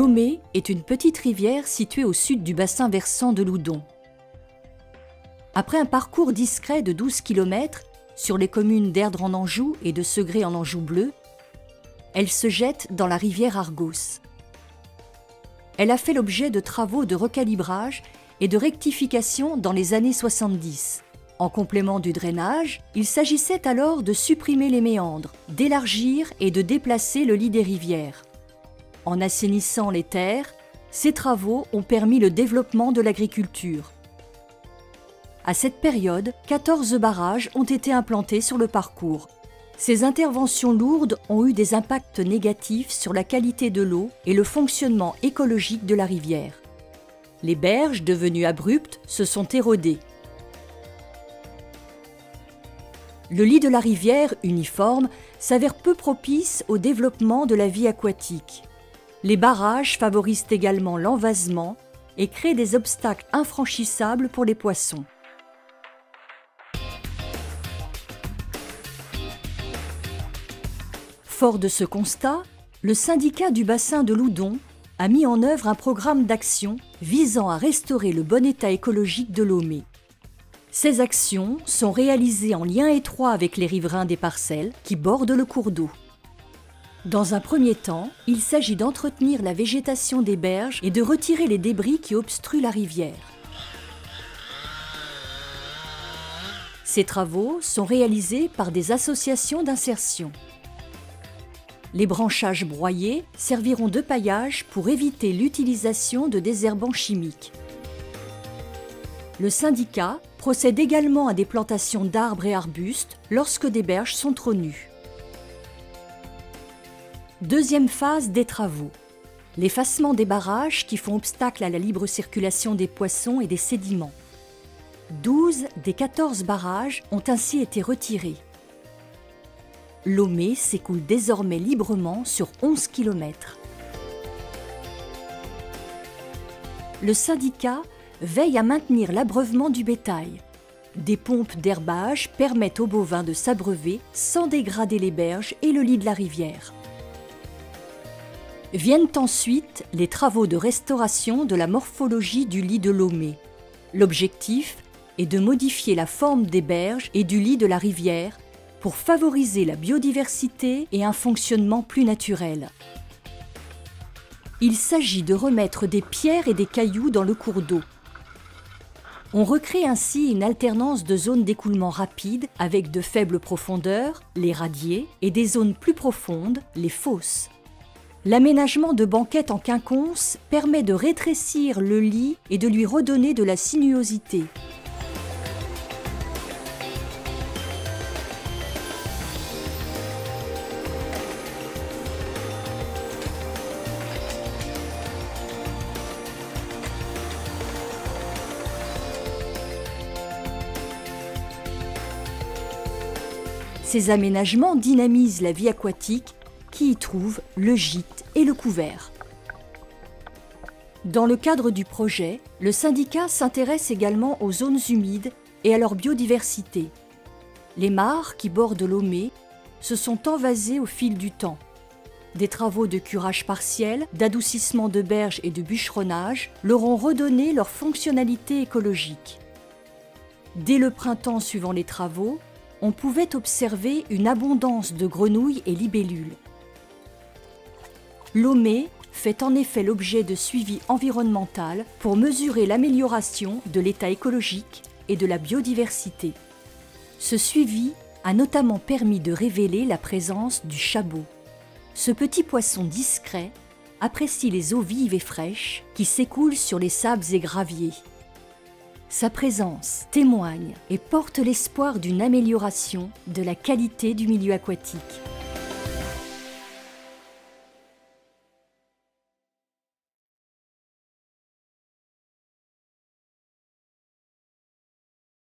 L'Aumé est une petite rivière située au sud du bassin versant de l'Oudon. Après un parcours discret de 12 km sur les communes d'Erdre en Anjou et de Segré en Anjou bleu, elle se jette dans la rivière Argos. Elle a fait l'objet de travaux de recalibrage et de rectification dans les années 70. En complément du drainage, il s'agissait alors de supprimer les méandres, d'élargir et de déplacer le lit des rivières. En assainissant les terres, ces travaux ont permis le développement de l'agriculture. À cette période, 14 barrages ont été implantés sur le parcours. Ces interventions lourdes ont eu des impacts négatifs sur la qualité de l'eau et le fonctionnement écologique de la rivière. Les berges, devenues abruptes, se sont érodées. Le lit de la rivière, uniforme, s'avère peu propice au développement de la vie aquatique. Les barrages favorisent également l'envasement et créent des obstacles infranchissables pour les poissons. Fort de ce constat, le syndicat du bassin de l'Oudon a mis en œuvre un programme d'action visant à restaurer le bon état écologique de l'Aumé. Ces actions sont réalisées en lien étroit avec les riverains des parcelles qui bordent le cours d'eau. Dans un premier temps, il s'agit d'entretenir la végétation des berges et de retirer les débris qui obstruent la rivière. Ces travaux sont réalisés par des associations d'insertion. Les branchages broyés serviront de paillage pour éviter l'utilisation de désherbants chimiques. Le syndicat procède également à des plantations d'arbres et arbustes lorsque des berges sont trop nues. Deuxième phase des travaux. L'effacement des barrages qui font obstacle à la libre circulation des poissons et des sédiments. 12 des 14 barrages ont ainsi été retirés. L'Aumé s'écoule désormais librement sur 11 km. Le syndicat veille à maintenir l'abreuvement du bétail. Des pompes d'herbage permettent aux bovins de s'abreuver sans dégrader les berges et le lit de la rivière. Viennent ensuite les travaux de restauration de la morphologie du lit de l'Aumé. L'objectif est de modifier la forme des berges et du lit de la rivière pour favoriser la biodiversité et un fonctionnement plus naturel. Il s'agit de remettre des pierres et des cailloux dans le cours d'eau. On recrée ainsi une alternance de zones d'écoulement rapide avec de faibles profondeurs, les radiers, et des zones plus profondes, les fosses. L'aménagement de banquettes en quinconce permet de rétrécir le lit et de lui redonner de la sinuosité. Ces aménagements dynamisent la vie aquatique qui y trouve le gîte et le couvert. Dans le cadre du projet, le syndicat s'intéresse également aux zones humides et à leur biodiversité. Les mares qui bordent l'Aumé se sont envasées au fil du temps. Des travaux de curage partiel, d'adoucissement de berges et de bûcheronnage leur ont redonné leur fonctionnalité écologique. Dès le printemps suivant les travaux, on pouvait observer une abondance de grenouilles et libellules. L'Aumé fait en effet l'objet de suivi environnemental pour mesurer l'amélioration de l'état écologique et de la biodiversité. Ce suivi a notamment permis de révéler la présence du chabot. Ce petit poisson discret apprécie les eaux vives et fraîches qui s'écoulent sur les sables et graviers. Sa présence témoigne et porte l'espoir d'une amélioration de la qualité du milieu aquatique.